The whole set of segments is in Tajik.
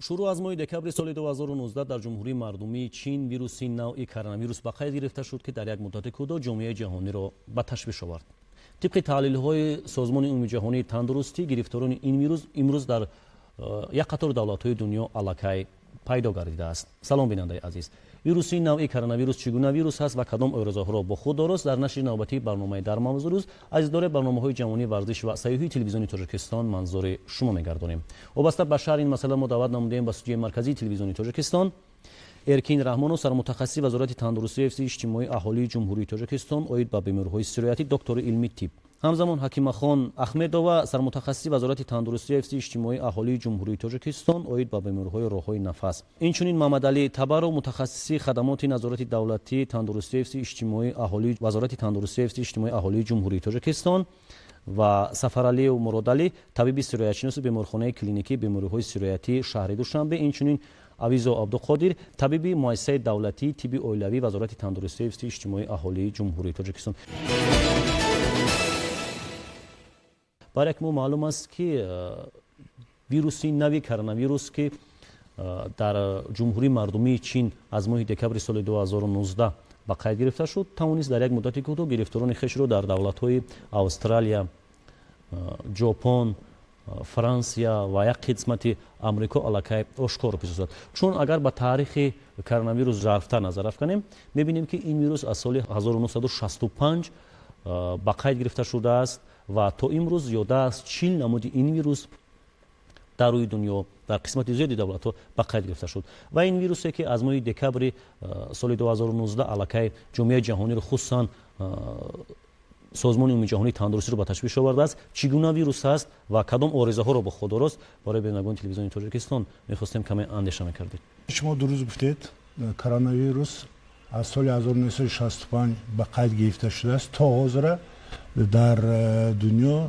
шурӯъ аз моҳи декабри соли 2019 дар ҷумҳурии мардумии чин вируси навъи коронавирус ба қайд гирифта шуд, ки дар як муддати кӯтоҳ ҷомеаи ҷаҳониро ба ташвиш овард. тибқи таҳлилҳои созмони умумии ҷаҳонии тандурустӣ, гирифторони ин вирус имрӯз дар як қатор давлатҳои дунё аллакай пайдо гардидааст. Салом бинандаи азиз. вируси навъи коронавирус чӣ гуна вирус аст ва кадом оризаҳоро бо худ дорост? Дар нашри навбатии барномаи дар мавзӯи рӯз азиздори барномаҳои ҷаҳонӣ, варзиш ва саёҳии телевизиони Тоҷикистон манзури шумо мегардонем. вобаста ба шарҳ ин масъала мо даъват намудем ба студияи марказии телевизиони Тоҷикистон Эркин Раҳмонов, сармутахассиси Вазорати тандурустии ва ҳифзи иҷтимоии аҳолии ҷумҳурии Тоҷикистон оид ба бемориҳои сироятӣ, доктори илми тиб. ҳамзамон ҳакимахон Ахмедова, сармутахассиси Вазорати тандурустии ва ҳифзи иҷтимоии аҳолии ҷумҳурии Тоҷикистон оид ба бемориҳои роҳҳои нафас. Инчунин Мамадалӣ Табаров, мутахассиси хадамоти назорати давлатии тандурустии ва ҳифзи иҷтимоии аҳолии Вазорати тандурустии ва ҳифзи иҷтимоии аҳолии ҷумҳурии Тоҷикистон ва Сафаралиев Муродалӣ, табиби сироятшиноси беморхонаи клиникии бемориҳои сироятӣ шаҳри Душанбе. Инчунин Авизо Абдуқодир, табиби муассисаи давлатии тибби оилавии Вазорати тандурустии ва ҳифзи иҷтимоии аҳолии ҷумҳурии Тоҷикистон. барак мо маълум аст, ки вируси нави коронавирус, ки дар ҷумҳурии мардумии чин аз моҳи декабри соли 2019 ба қайд гирифта шуд, тавонист дар як муддати кӯтоҳ гирифторони хешро дар давлатҳои Австралия, Ҷопон, Франсия ва як қисмати Амрико аллакай ошкор бисозад. чун агар ба таърихи коронавирус жарфтар назар афканем, мебинем, ки ин вирус аз соли 1965 ба қайд гирифта шудааст ва то имрӯз зиёда аз 40 намуди ин вирус дар рӯи дунё дар қисмати зиёди давлатҳо ба қайд гирифта шуд. ва ин вирусе, ки аз моҳи декабри соли 2019 аллакай ҷомеаи ҷаҳониро, хусусан созмони умумии ҷаҳонии тандурустиро ба ташвиш овардааст, чӣ гуна вирус аст ва кадом оризаҳоро бо худ дорост? барои бинандагони телевизиони Тоҷикистон мехостем каме андеша мекардед. шумо дуруст гуфтед, коронавирус аз соли 1965 ба қайд гирифта шудааст. то ҳозира дар дунё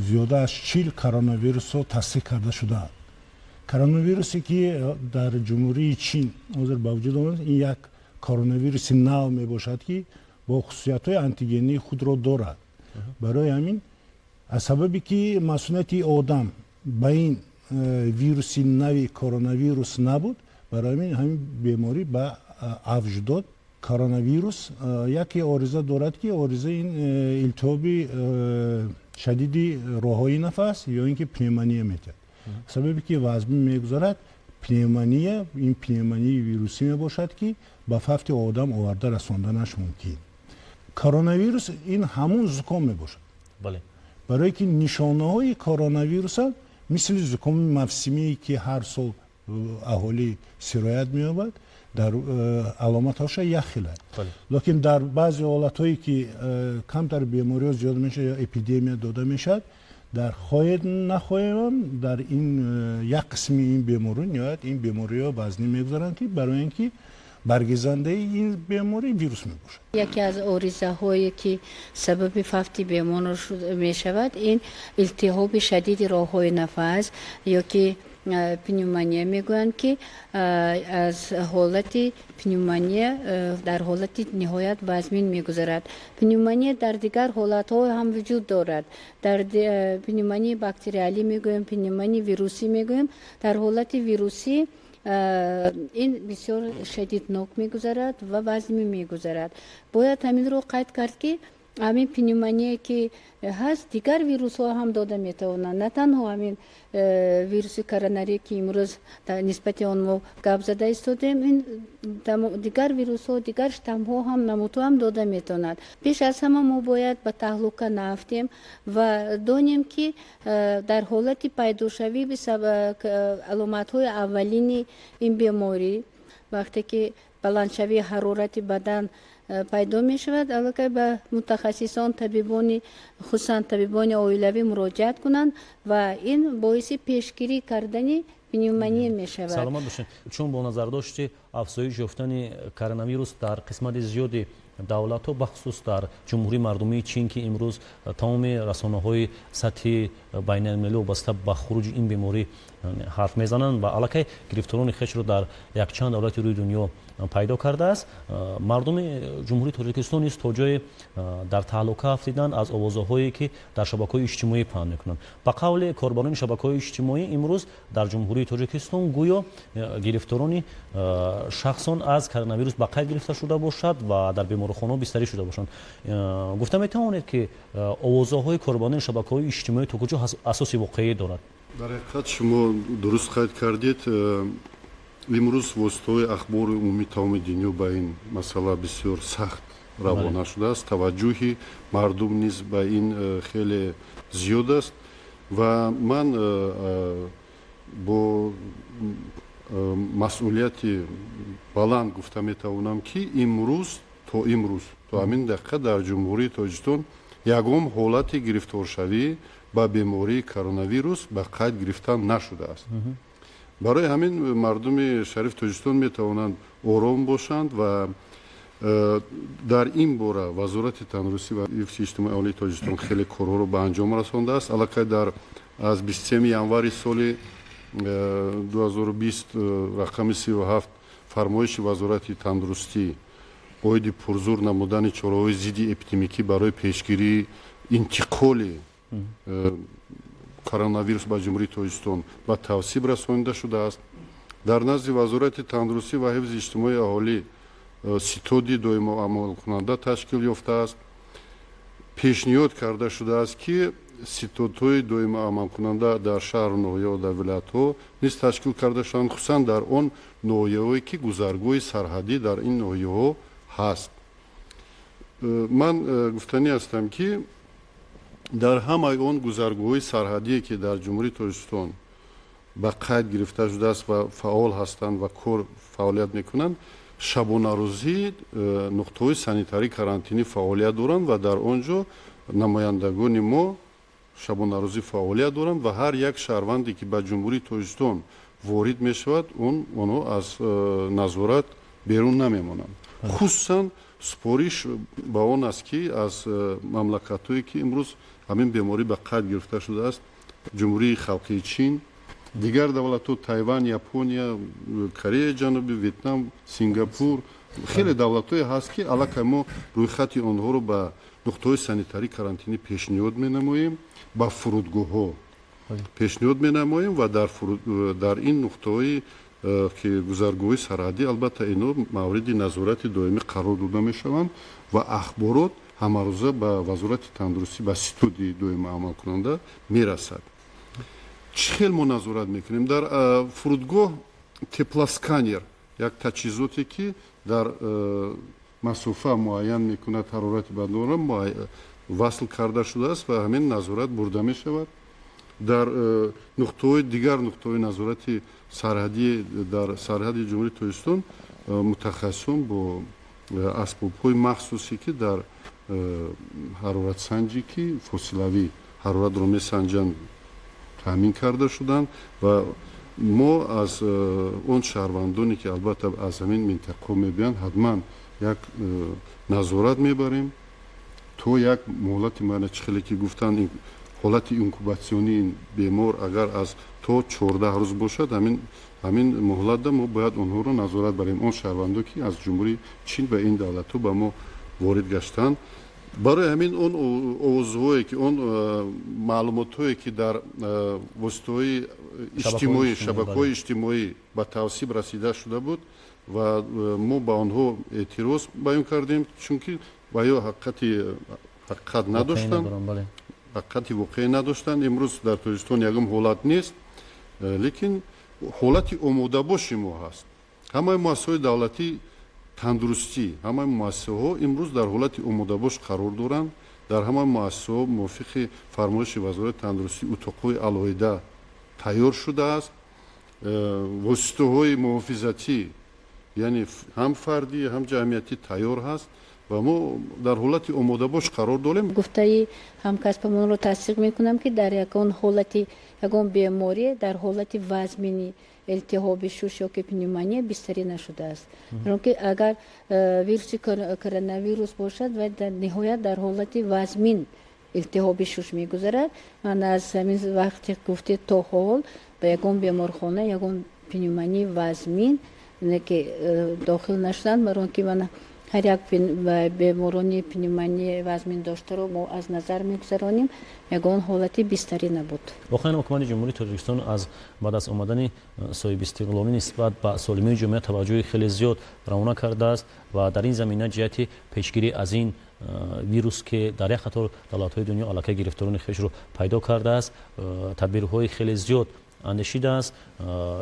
зиёда аз 40 коронавирусро тасдиқ карда шудаанд. коронавирусе, ки дар ҷумҳурии Чин ҳозир ба вуҷуд омад, ин як коронавируси нав мебошад, ки бо хусусиятҳои антигении худро дорад. барои ҳамин аз сабаби ки масъулияти одам ба ин вируси нави коронавирус набуд, барои ҳамин беморӣ ба авҷ дод. коронавирус яке ориза дорад, ки ориза ин илтиҳоби шадиди роҳҳои нафас ё ин ки пневмония метавад. сабаби ки вазми мегузарад, пневмония, ин пневмонияи вирусӣ мебошад, ки ба фафти одам оварда расонданаш мумкин. коронавирус ин ҳамун зуком мебошад. барое ки нишонаҳои коронавируса мисли зукоми мавсимие, ки ҳар сол аҳолӣ сироят меёбад, дар аломатҳоша як хел аст. лекин дар баъзе ҳолатҳое, ки камтар бемориҳо зиёд мешавад ё эпидемия дода мешавад, дар хоҳед нахоҳем дар ин як қисми ин беморӣ ниҳоят ин бемориҳо вазнин мегузаранд, ки барои ин ки баргезандаи ин беморӣ вирус мебошад. яке аз оризаҳое ки сабаби фавти бемор мешавад, ин илтиҳоби шадиди роҳҳои нафас ё ки пневмония мегӯянд, ки аз ҳолати пневмония дар ҳолати ниҳоят вазмин мегузарад. пневмония дар дигар ҳолатҳо ҳам вуҷуд дорад. дар пневмонии бактериалӣ мегӯем, пневмонии вирусӣ мегӯем. дар ҳолати вирусӣ ин бисёр шадиднок мегузарад ва вазмин мегузарад. бояд ҳаминро қайд кард, ки ҳамин пневмония ки ҳаст, дигар вирусҳо ҳам дода метавонанд. на танҳо ҳамин вируси коронавирус, ки имрӯз нисбати он мо гап зада истодем, ин дигар вирусҳо, дигар штаммҳо ҳам намудҳо ҳам дода метавонад. пеш аз ҳама мо бояд ба таҳлука нафтем ва донем, ки дар ҳолати пайдошавӣ аломатҳои аввалини ин беморӣ, вақте ки баландшавии ҳарорати бадан пайдо мешавад, аллакай ба мутахассисон, табибони, хусусан табибони оилавӣ муроҷиат кунанд ва ин боиси пешгирӣ кардани пневмония мешавад. саломат бошед. чун бо назар дошти афзоиш ёфтани коронавирус дар қисмати зиёди давлатҳо бахусус дар ҷумҳурии мардумии чин ки имрӯз тамоми расонаҳои сатҳи байналмилалӣ вобаста ба хуруҷи ин беморӣ ҳарф мезананд ва аллакай гирифторони хешро дар якчанд давлати рӯи дунё пайдо кардааст. Мардуми ҷумҳурии Тоҷикистон низ то ҷое дар таҳлука афтиданд аз овозаҳое ки дар шабакаҳои иҷтимоӣ паҳн мекунанд. Ба қавли корбарони шабакаҳои иҷтимоӣ имрӯз дар ҷумҳурии Тоҷикистон гӯё гирифторони шахсон аз коронавирус ба қайд гирифта шуда бошад ва дар беморхонаҳо бистарӣ шуда бошанд. Гуфта метавонед ки овозаҳои корбарони шабакаҳои иҷтимоӣ то куҷо асоси воқеӣ дорад? дар ҳақиқат шумо дуруст қайд кардед. имрӯз воситаҳои ахбори умумии тамоми дунё ба ин масъала бисёр сахт равона шудааст. таваҷҷӯҳи мардум низ ба ин хеле зиёд аст ва ман бо масъулияти баланд гуфта метавонам ки имрӯз то ҳамин дақиқа дар ҷумҳурии Тоҷикистон ягон ҳолати гирифторшавӣ ба бемории коронавирус ба қайд гирифта нашудааст. барои ҳамин мардуми шариф Тоҷикистон метавонанд ором бошанд ва дар ин бора вазорати тандурустӣ ва ҳифзи иҷтимоии олии Тоҷикистон хеле корҳоро ба анҷом расондааст. аллакай аз 23 январи соли 2020 рақами 37 фармоиши вазорати тандурустӣ оиди пурзур намудани чораҳои зидди эпидемикӣ барои пешгирии интиқоли коронавирус ба ҷумҳурии Тоҷикистон ба тавсиб расонида шудааст. дар назди вазорати тандурустӣ ва ҳифзи иҷтимоии аҳолӣ ситоди доимоамалкунанда ташкил ёфтааст. пешниҳод карда шудааст ки ситодҳои доимоамалкунанда дар шаҳру ноҳияҳо дар вилоятҳо низ ташкил карда шуданд, хусусан дар он ноҳияҳое ки гузаргоҳи сарҳадӣ дар ин ноҳияҳо ҳаст. ман гуфтанӣ ҳастам ки дар ҳамаи он гузаргоҳҳои сарҳадие ки дар ҷумҳурии Тоҷикистон ба қайд гирифта шудааст ва фаъол ҳастанд ва кор фаъолият мекунанд, шабонарӯзӣ нуқтаҳои санитарӣ карантинӣ фаъолият доранд ва дар он ҷо намояндагони мо шабонарӯзӣ фаъолият доранд ва ҳар як шаҳрванде ки ба ҷумҳурии Тоҷикистон ворид мешавад онҳо аз назорат берун намемонанд. хусусан супориш ба он аст ки аз мамлакатҳое ки имрӯз ҳамин беморӣ ба қайд гирифта шудааст, ҷумҳурии халқии Чин, дигар давлатҳо Тайван, Япония, Кореяи Ҷанубӣ, Ветнам, Сингапур, хеле давлатҳое ҳаст ки аллакай мо рӯйхати онҳоро ба нуқтаҳои санитарӣ карантинӣ пешниҳод менамоем, ба фурудгоҳҳо пешниҳод менамоем ва дар ин нуқтаҳои ки гузаргоҳи сарҳадӣ албатта ино мавриди назорати доимӣ қарор дода мешаванд ва ахборот ҳамарӯза ба вазорати тандурустӣ ба ситоди доимоамалкунанда мерасад. чӣ хел мо назорат мекунем? дар фурудгоҳ теплосканер як таҷҳизоте ки дар масофа муайян мекунад ҳарорати бадонро васл карда шудааст ва ҳамин назорат бурда мешавад. дар дигар нуқтаҳои назорати сарҳадӣ дар сарҳади ҷумҳурии Тоҷикистон мутахассисон бо асбобҳои махсусе ки дар ҳароратсанҷӣ ки фосилавӣ ҳароратро месанҷанд таъмин карда шуданд ва мо аз он шаҳрвандоне ки албатта аз ҳамин минтақаҳо мебиёнд ҳатман як назорат мебарем то як муҳлати муайяна чӣ хеле ки гуфтанд ҳолати инкубатсионии ин бемор агар аз то 14 рӯз бошад, ҳамин муҳлатда мо бояд онҳоро назорат барем, он шаҳрвандо ки аз ҷумҳурии Чин ва ин давлатҳо ба мо ворид гаштанд. барои ҳамин он овозҳое ки он маълумотҳое ки дар воситаҳои иҷтимоӣ шабакаҳои иҷтимоӣ ба тавсиб расида шуда буд ва мо ба онҳо эътироз баён кардем, чунки ё ҳақиқат надоштанд, ҳақиқати воқеӣ надоштанд. имрӯз дар Тоҷикистон ягон ҳолат нест, лекин ҳолати омодабоши мо ҳаст. ҳамаи муассисаҳои давлатӣ тандурустӣ, ҳамаи муассисаҳо имрӯз дар ҳолати омодабош қарор доранд. дар ҳамаи муассисаҳо мувофиқи фармоиши вазорати тандурустӣ утоқҳои алоҳида тайёр шудааст. воситаҳои муҳофизатӣ яъне ҳам фардӣ ҳам ҷамъиятӣ тайёр ҳаст ва мо дар ҳолати омодабош қарор дорем. گفته‌ای همکاسبمون رو تصدیق میکنم که در یگان بیماری در حالت وزمینی التهاب شوش یا که پنیومانی بستری نشده است. چون که اگر ویروس کرونا ویروس باشد و در نهایت در حالت وزمین التهاب شوش میگذرد، من از همین وقتی گفته تا حال به یگان بیمارخانه یگان پنیومانی وزمین که داخل نشدن، برای که من هر یک بیمارانی پنیومانی وزمین داشته رو ما از نظر میگذرانیم، یگان حالتی بستری نبود. واقعا حکومت جمهوری تاجیکستان از بعد از آمدن صاحب استقلالی نسبت به سالمی جامعه توجه خیلی زیاد روانه کرده است و در این زمینه جهت پیشگیری از این ویروس که در یک قطار دولت‌های دنیا علاقه گرفتاران خیش رو پیدا کرده است تدبیرهای خیلی زیاد اندیشیده است،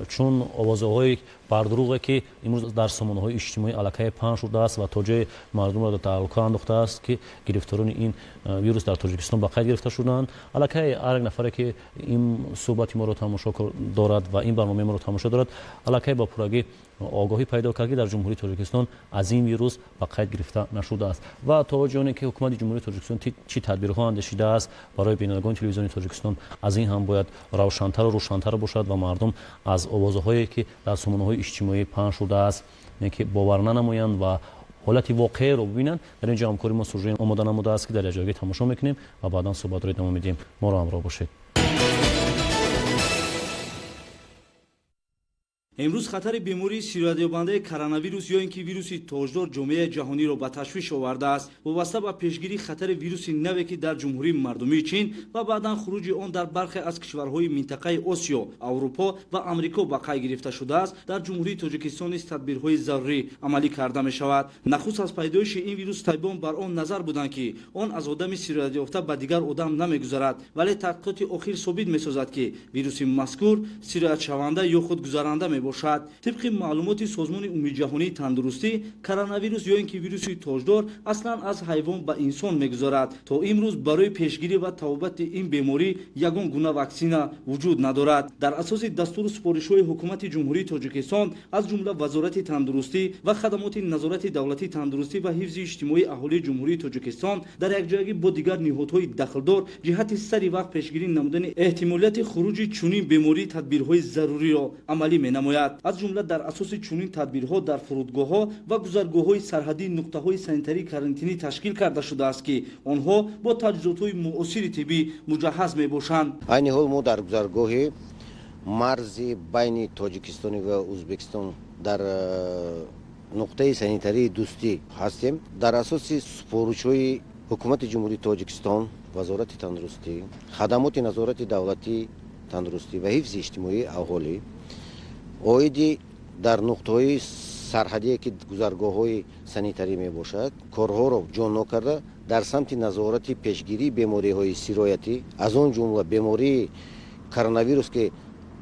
چون آوازهای بردروغه که امروز در سامانه‌های اجتماعی علاقه پخش شده است و تا جای مردم را در تعلق انداخته است که گرفتاران این ویروس در تاجیکستان به قید گرفته شدند. علاقه هر نفری که این صحبت ما را تماشا دارد و این برنامه ما را تماشا دارد، علاقه با پورگی آگاهی پیدا کرد که در جمهوری تاجیکستان از این ویروس به قید گرفته نشده است و تا جایی که حکومت جمهوری تاجیکستان چی تدبیرها اندیشیده است برای بینندگان تلویزیون تاجیکستان، از این هم باید روشن‌تر باشد و مردم از آوازهایی که در سامانه‌های اجتماعی پخش شده است که باور ننمایند و حالت واقعی رو ببینند. در اینجا همکاری ما سوژه آماده نموده است که در جایگاه تماشا میکنیم و بعدا صحبت رو ادامه میدیم. ما رو همراه باشید. امروز خطر بیماری سیرادیابنده کرونا ویروس یا اینکه ویروس تاجدار جامعه جهانی را به تشویش آورده است وابسته به پیشگیری خطر ویروس نوی که در جمهوری مردمی چین و بعدا خروج آن در برخی از کشورهای منطقه آسیا، اروپا و آمریکا به قید گرفته شده است، در جمهوری تاجیکستان نیز تدبیرهای ضروری عملی کرده می شود. نخست از پیدایش این ویروس طبیبان بر آن نظر بودند که آن از آدم سیراد یافته به دیگر آدم نمیگذرد، ولی تحقیقات اخیر ثابت می‌سازد که ویروس مذکور سیراد شونده یا خودگذرنده میباشد. طبق معلومات سازمان عمومی جهانی تندرستی، کرونا ویروس یا اینکه ویروس تاجدار اصلا از حیوان به انسان میگذرد. تا امروز برای پیشگیری و توبت این بیماری یگان گونه واکسن وجود ندارد. در اساس دستور سپارش‌های حکومت جمهوری تاجیکستان از جمله وزارت تندرستی و خدمات نظارت دولتی تندرستی و حفظ اجتماعی اهالی جمهوری تاجیکستان در یک جایگی با دیگر نهادهای دخلدار جهت سری وقت پیشگیری نمودن احتمالیت خروج چنین بیماری تدبیرهای ضروری را عملی می‌نماید. از جمله در اساس چنین تدبیرها در فرودگاه‌ها و گذرگاه‌های سرحدی نقطه‌های سانیتری کارانتینی تشکیل کرده شده است که آنها با تجهیزات‌های معاصر طبی مجهز می‌باشند. عین حال ما در گذرگاه مرز بین تاجیکستان و ازبکستان در نقطه سانیتری دوستی هستیم. در اساس سپارش‌های حکومت جمهوری تاجیکستان، وزارت تندرستی، خدمات نظارت دولتی تندرستی و حفظ اجتماعی اهالی اویدی در نقطه‌های سرحدی که گذرگاه‌های سانیتری میباشد کارها را جان کرده در سمت نظارت پیشگیری بیماری‌های سرایتی از آن جمله بیماری کرونا ویروس که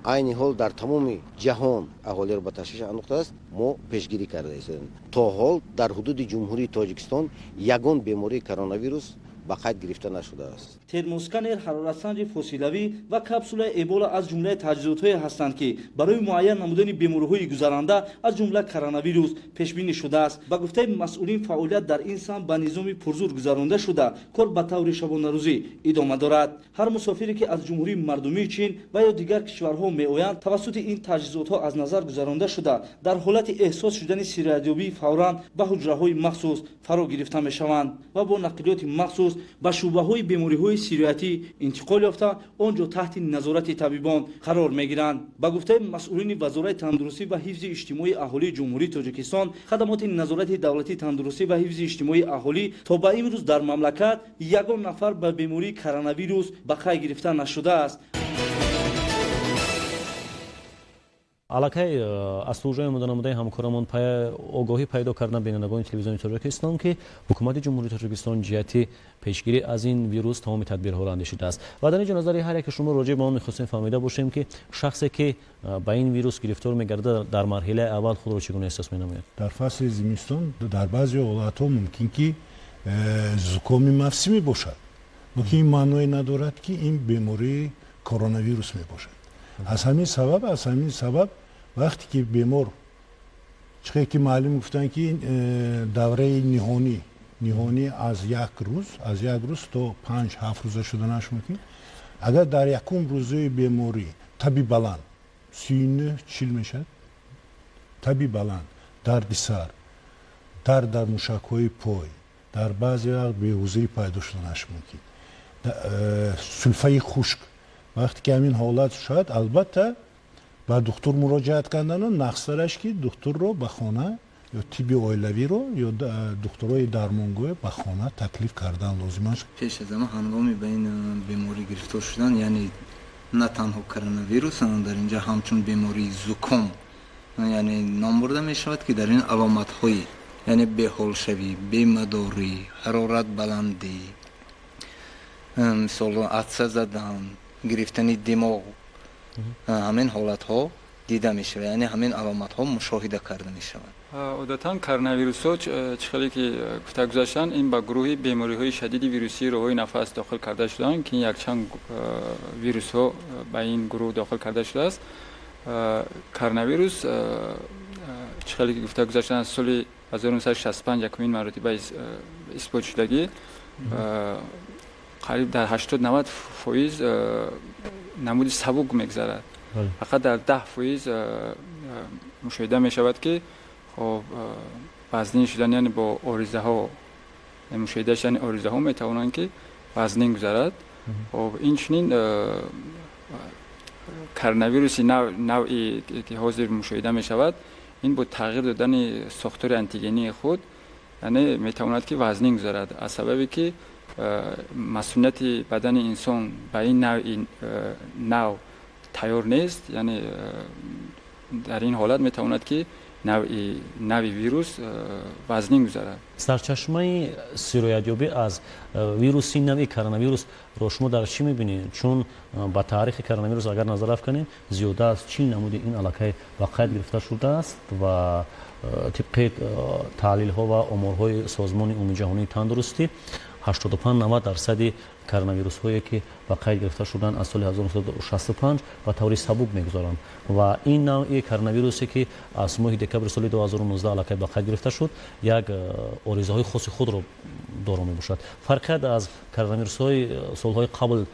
عین حال در تمام جهان اهالی را به تشویش انداخته است، ما پیشگیری کرده ایم. تا حال در حدود جمهوری تاجیکستان یگان بیماری کرونا ویروس به قید گرفته نشده است. ترموسکانر، حرارتسنج فاصلوی و کپسول ایبولا از جمله تجهیزات‌هایی هستند که برای معاین نمودن بیماری‌های گذرنده از جمله کرونا ویروس پیش بینی شده است. با گفته مسئولین فعالیت در این سمت به نظام پرزور گذرانده شده، کار به طور شبانه روزی ادامه دارد. هر مسافری که از جمهوری مردمی چین و یا دیگر کشورها میآیند توسط این تجهیزات‌ها از نظر گذرانده شده، در حالت احساس شدن سیرادیابی فوراً به حجره‌های مخصوص فرا گرفته می‌شوند و با نقلیات مخصوص با شبهه‌های بیماری‌های سیرایتی انتقال یافته آنجا تحت نظارت طبیبان قرار می‌گیرند. با گفته مسئولین وزارت تندرستی و حفظ اجتماعی اهالی جمهوری تاجیکستان، خدمات نظارت دولتی تندرستی و حفظ اجتماعی اهالی تا به امروز در مملکت یگان نفر به بیماری کرونا ویروس به قید گرفته نشده است. علاقه از سوژه مدنموده همکارمان آگاهی پیدا کردن بینندگان تلویزیون تاجیکستان که حکومت جمهوری تاجیکستان جهت پیشگیری از این ویروس تمام تدبیرها را اندیشیده است و در اینجا نظر هر یک شما راجع به آن می‌خواستیم فهمیده باشیم که شخصی که با این ویروس گرفتار می‌گردد در مرحله اول خود را چگونه احساس می‌نماید؟ در فصل زمستان در بعضی ولایت‌ها ممکن که زکام موسمی باشد، لیکن این معنی ندارد که این بیماری کرونا ویروس میباشد. از همین سبب وقتی که بیمار چقدر که معلوم گفتن که این دوره نهانی ниҳонӣ аз як рӯз то 5-7 рӯза шуданаш мумкин. Агар дар якум рӯзаи беморӣ таби баланд 39-40 мешавад, таби баланд, дарди сар, дард дар мушакҳои пой, дар баъзе вақт беҳузӣ пайдо шуданаш мумкин, сулфаи хушк. вақте ки ҳамин ҳолат шуд, албатта ба духтур муроҷиат кардан, нақстараш ки духтурро ба хона ё тибби оилавиро ё духтурои дармонгоҳ ба хона таклиф кардан лозим аст. пеш аз ҳама ҳангоми ба ин беморӣ гирифтор шудан, яъне на танҳо коронавирус, дар инҷа ҳамчун бемории зуком, яъне ном бурда мешавад ки дар ин аломатҳои яъне беҳолшавӣ, бемадорӣ, ҳарорат баландӣ, мисоло атса задан, гирифтани димоғ, ҳамин ҳолатҳо дида мешавад, яъне ҳамин аломатҳо мушоҳида карда мешавад. одатан коронавирусҳо чӣ хеле ки гуфта гузаштан, ин ба гурӯҳи бемориҳои шадиди вирусии роҳҳои нафас дохил карда шуданд, ки якчанд вирусҳо ба ин гурӯҳ дохил карда шудааст. Коронавирус чӣ хеле ки гуфта гузаштан, аз соли 1965 якумин маротиба исбот шудагӣ, қариб дар 80-90% намуди сабук мегзарад. фақат дар 10% мушоҳида мешавад ки вазнин шудан, яъне бо оризаҳо, мушоҳида шудани оризаҳо метавонанд ки вазнин гузарад. инчунин коронавируси навъи ки ҳозир мушоҳида мешавад, ин бо тағйир додани сохтори антигении худ, яъне метавонад ки вазнин гузарад, аз сабабе ки масъулияти бадани инсон ба ин нав тайёр нест, яъне дар ин ҳолат метавонад ки нави вирус вазнин гузарад. сарчашмаи сироятёбӣ аз вируси нави коронавирус ро шумо дар чӣ мебинед? Чун ба таърихи коронавирус агар назар афканем, зиёда аз 40 намуди ин аллакай вақъият гирифта шудааст ва тибқи таҳлилҳо ва оморҳои созмони умумии ҷаҳонии тандурустӣ 85-90% коронавирусҳое ки вақъият гирифта шуданд аз соли 1965 ба таври сабук мегузоранд ва ин навъи коронавирусе ки аз моҳи декабри соли 2019 аллакай вақъият гирифта шуд, як оризаҳои хоси худро доро мебошад. фарқият аз коронавирусҳои солҳои қабл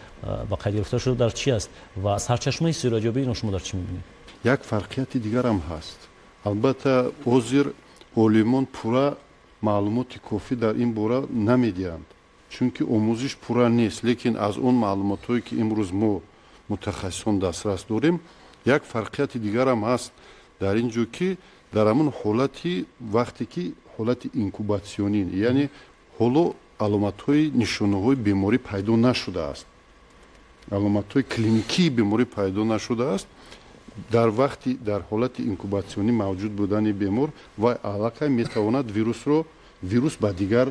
вақъият гирифта шуда дар чӣ аст ва сарчашмаи сироятёбии шумо дар чӣ мебинед? як фарқияти дигарам ҳаст. албатта ҳозир олимон пурра маълумоти кофӣ дар ин бора намедиҳанд, чунки омӯзиш пурра нест, лекин аз он маълумотҳое ки имрӯз мо мутахассисон дастрас дорем, як фарқияти дигарам ҳаст дар ин ҷо ки дар ҳамон ҳолати вақте ки ҳолати инкубатсионӣ, яъне ҳоло аломатҳои нишонаҳои беморӣ пайдо нашудааст, аломатҳои клиникии беморӣ пайдо нашудааст, дар вақти дар ҳолати инкубатсионӣ мавҷуд будани бемор вай аллакай метавонад вирус ба дигар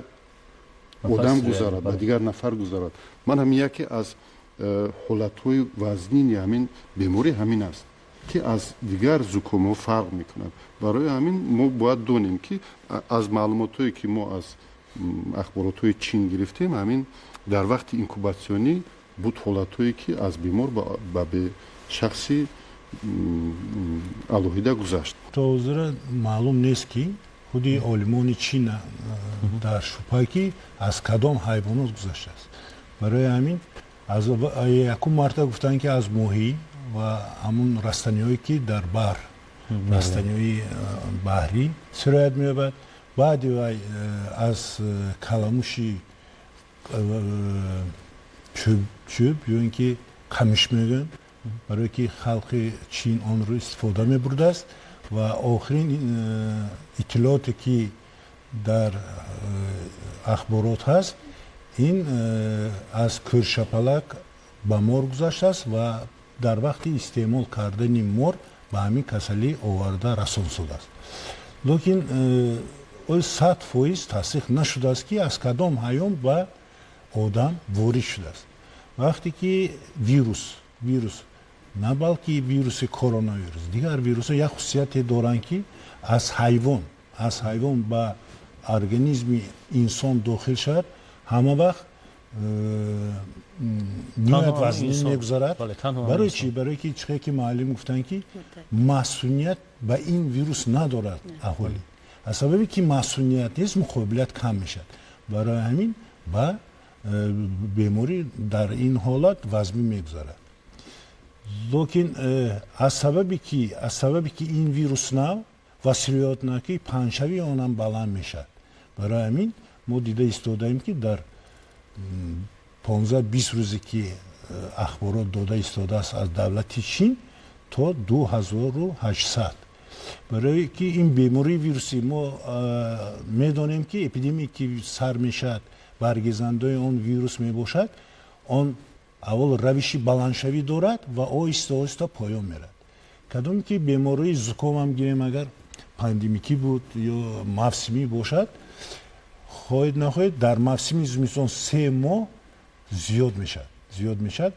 одам гузарад, ба дигар нафар гузарад. ман ҳамин яке аз ҳолатҳои вазнини ҳамин беморӣ ҳамин аст, ки аз дигар зукомҳо фарқ мекунад. барои ҳамин мо бояд донем ки аз маълумотҳое ки мо аз ахборотҳои чин гирифтем, ҳамин дар вақти инкубатсионӣ буд ҳолатҳое ки аз бемор ба шахси алоҳида гузашт. то ҳозир маълум нест ки худи олимони чин дар шубҳа ки аз кадом ҳайвонот гузаштааст. барои ҳамин аз якум марта гуфтанд ки аз моҳӣ ва ҳамун растаниҳое ки дар баҳр, растаниҳои баҳрӣ сироят меёбад. баъди вай аз каламуши чӯб ё ин ки камиш мегӯянд, барое ки халқи чин онро истифода мебурдааст. ва охирин иттилооте ки дар ахборот ҳаст, ин аз кӯршапалак ба мор гузаштааст ва дар вақти истеъмол кардани мор ба ҳамин касалӣ оварда расон шудааст. лекин 100% тасдиқ нашудааст ки аз кадом ҳаён ба одам ворид шудааст. вақте ки вирус на балки вируси коронавирус, дигар вирусҳо як хусусияте доранд ки аз ҳайвон ба организми инсон дохил шавад, ҳама вақт ниҳоят вазнин мегузарад. барои чӣ? барое ки чихе ки муаллим гуфтанд ки масъулият ба ин вирус надорад аҳолӣ. аз сабаби ки масъулият нест, муқобилат кам мешавад. برای همین با بیماری در این حالت وزمی میگذارد. لیکن از سببی که این ویروس نو وسیلیاتناکی پنجشنبه آنم بلند میشد. برای همین ما دیده ایستادیم که در 15-20 روزی که اخبارات داده ایستاده است از دولت چین تا 2800. برای که این بیماری ویروسی ما میدانیم که اپیدمی که سر میشد برگزنده آن ویروس می باشد آن اول روشی بلندشوی دارد و آهسته آهسته پایان میرد. کدوم که بیماری زکام هم گیریم اگر پاندمیکی بود یا موسمی باشد خواهد نخواهد در موسم زمستان 3 ماه زیاد میشد.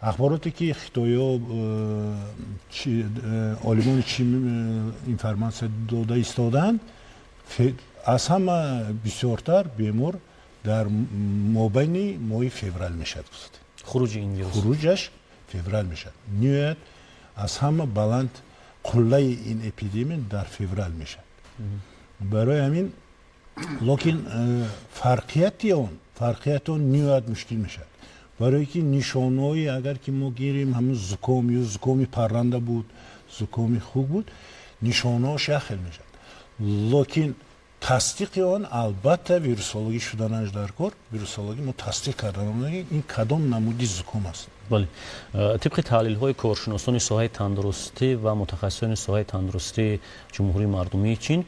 اخباراتی که خیتویا آلمان چین اینفرمانسیا داده ایستادند از همه بسیارتر بیمار در مابین ماه فوریه میشد. خروج این ویروس خروجش فوریه میشد. نیت از همه بلند قله این اپیدمی در فوریه میشد. برای همین لیکن فرقیت اون نیت مشکل میشد. برای که نشانهایی اگر که ما گیریم همون زکامی پرنده بود، زکامی خوب بود، نشانهاش خیلی میشد. لیکن تصدیق آن البته ویروسولوژی شدنش در کار، ویروسولوژی ما تصدیق کردن این کدام نمودی زکام است. بله. طبق تحلیل های کارشناسان ساحه تندرستی و متخصصان ساحه تندرستی جمهوری مردمی چین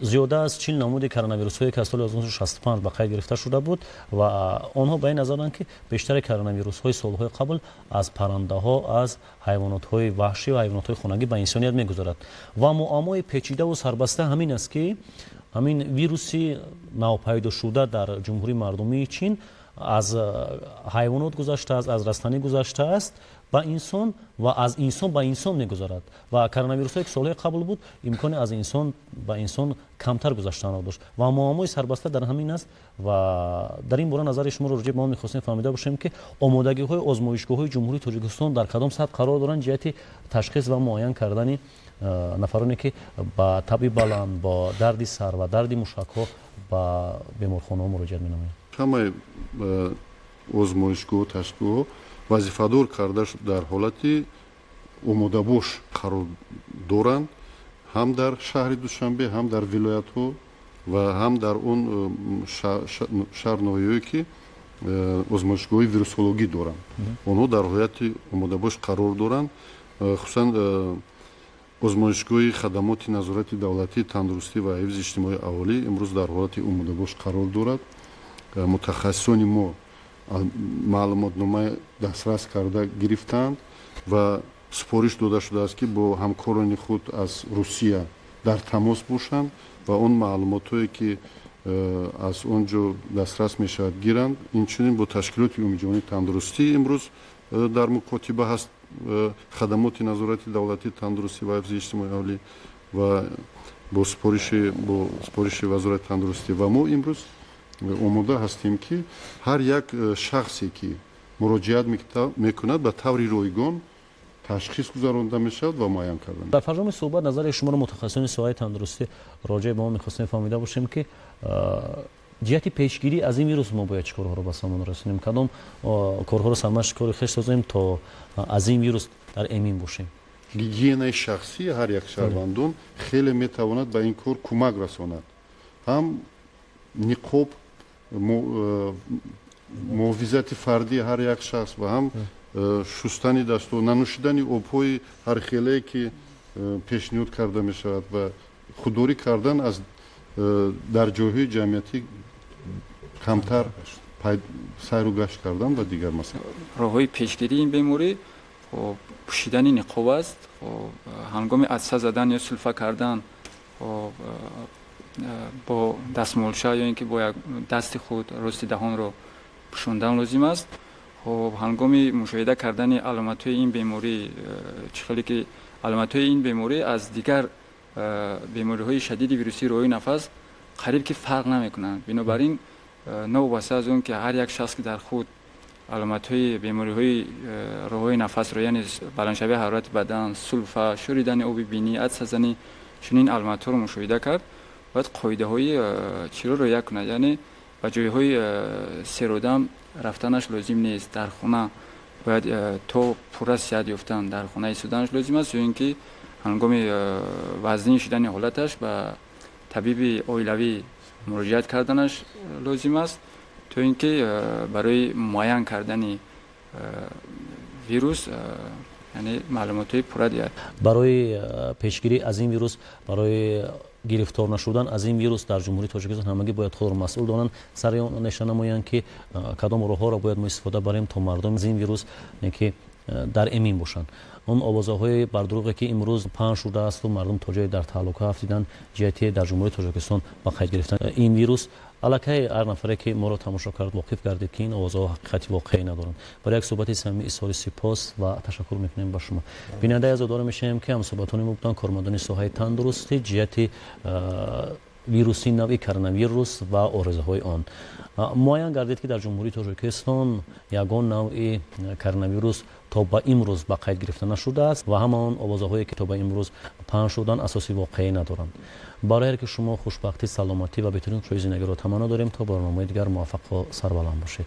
زیاده از 40 نمود کرونا ویروس هایی که از سال 1965 به قید گرفته شده بود و آنها به این نظر دارند که بیشتر کرونا ویروس های سالهای قبل از پرنده ها، از حیوانات های وحشی و حیوانات های خانگی به انسانیت میگذارد و معمای پیچیده و سربسته همین است که همین ویروسی نوپیدا شده در جمهوری مردمی چین از حیوانات گذشته است، از رستنی گذشته است با انسان و از انسان به انسان میگذارد و کرونا ویروس که سالهای قبل بود امکان از انسان به انسان کمتر گذشتن را داشت و معمای سربسته در همین است و در این باره نظر شما را راجع به ما می‌خواستیم فهمیده باشیم که آمادگی‌های آزمایشگاه‌های جمهوری تاجیکستان در کدام سطح قرار دارند جهت تشخیص و معاین کردن نفرانی که با تب بلند، با درد سر و درد مشک‌ها با بیمارخانه‌ها مراجعه می‌نمایند. همه آزمایشگاه تشکیل وظیفه‌دار کرده در حالتی آماده باش قرار دارند هم در شهر دوشنبه هم در ولایت‌ها و هم در اون شهر نویایی که آزمایشگاه ویروسولوژی دارند آنها در حالت آماده باش قرار دارند خصوصا آزمایشگاه خدمات نظارت دولتی تندرستی و حفظ اجتماعی اهالی امروز در حالت آماده باش قرار دارد متخصصان ما маълумотнома дастрас карда гирифтанд ва супориш дода шудааст ки бо ҳамкорони худ аз русия дар тамос бошанд ва он маълумотое ки аз он ҷо дастрас мешавад гиранд инчунин бо ташкилоти умумиҷаҳонии тандурустӣ имрӯз дар мукотиба ҳаст хадамоти назорати давлатии тандурустӣ ва ҳифзи иҷтимоии аҳолӣ ва бо супориши вазорати тандурустӣ ва мо имрӯз омода ҳастем ки ҳар як шахсе ки муроҷиат мекунад ба таври ройгон ташхис гузаронда мешавад ва муайян карда дар фаржоми суҳбат назари шуморо мутахассисони соҳаи тандурустӣ роҷеъ ба мо мехостем фаҳмида бошем ки ҷиҳати пешгирӣ аз ин вирус мо бояд чӣ корҳоро ба самон расонем кадом корҳоро самаши кори хеш созем то аз ин вирус дар эмин бошем гигиенаи шахсии ҳар як шаҳрвандон хеле метавонад ба ин кор кӯмак расонад ҳам ниқоб муҳофизати фардии ҳар як шахс ва ҳам шустани дасту нанӯшидани обҳои ҳархелае ки пешниҳод карда мешавад ва худдорӣ кардан аз дар ҷойҳои ҷамъиятӣ камтар сайру гашт кардан ва дигар масъала роҳҳои пешгирии ин беморӣ пӯшидани ниқоб аст ҳангоми адса задан ё сулфа кардан бо дастмолша ё ин ки бо як дасти худ рости даҳонро пӯшондан лозим аст ҳангоми мушоҳида кардани аломатҳои ин беморӣ чӣ хеле ки аломатҳои ин беморӣ аз дигар бемориҳои шадиди вирусии роҳҳои нафас қариб ки фарқ намекунанд бинобар ин новобаста аз он ки ҳар як шахс ки дар худ аломатҳои бемориҳои роҳҳои нафасро яъне баландшавии ҳарорати бадан сулфа шӯридани оби бинӣ адсазанӣ чунин аломатҳоро мушоҳида кард باید قاعده های چی رو رعایت کنه. یعنی به جای های سرودم رفتنش لازم نیست. در خانه باید تو پورا صحت یافتن در خانه ایستادنش لازم است، یا اینکه هنگام وزنی شدن حالتش به طبیب اولیوی مراجعت کردنش لازم است، تا اینکه برای معاین کردن ویروس یعنی معلومات پورا دیگر. برای پیشگیری از این ویروس، برای گرفتار نشدن از این ویروس در جمهوری تاجیکستان همگی باید خود را مسئول دانند، سر اون نشانه نمایند که کدام راه‌ها را باید ما استفاده بریم تا مردم از این ویروس که در امین باشند. اون آوازهای بردروغی که امروز پنج شده است و مردم تا جای در تعلقه افتیدن جهتی در جمهوری تاجیکستان با قید گرفتن این ویروس، الکی هر نفری که ما را تماشا کرد واقف گردید که این آوازها حقیقتی واقعی ندارند. برای یک صحبت صمیمی ایصال سپاس و تشکر میکنیم با شما. بیننده عزیزان میشیم که هم صحبتانی بودن کارمندان ساحه تندرستی جهت ویروسی نوعی کرونا ویروس و آرزوهای آن. معاین گردید که در جمهوری تاجیکستان یگان نوع کرونا ویروس تا به امروز به قید گرفته نشده است و همان آوازهایی که تا به امروز پنهان شدن اساسی واقعی ندارند. برای هر که شما خوشبختی، سلامتی و بهترین روی زندگی را تمنا داریم تا برنامه دیگر موفق و سربلند باشید.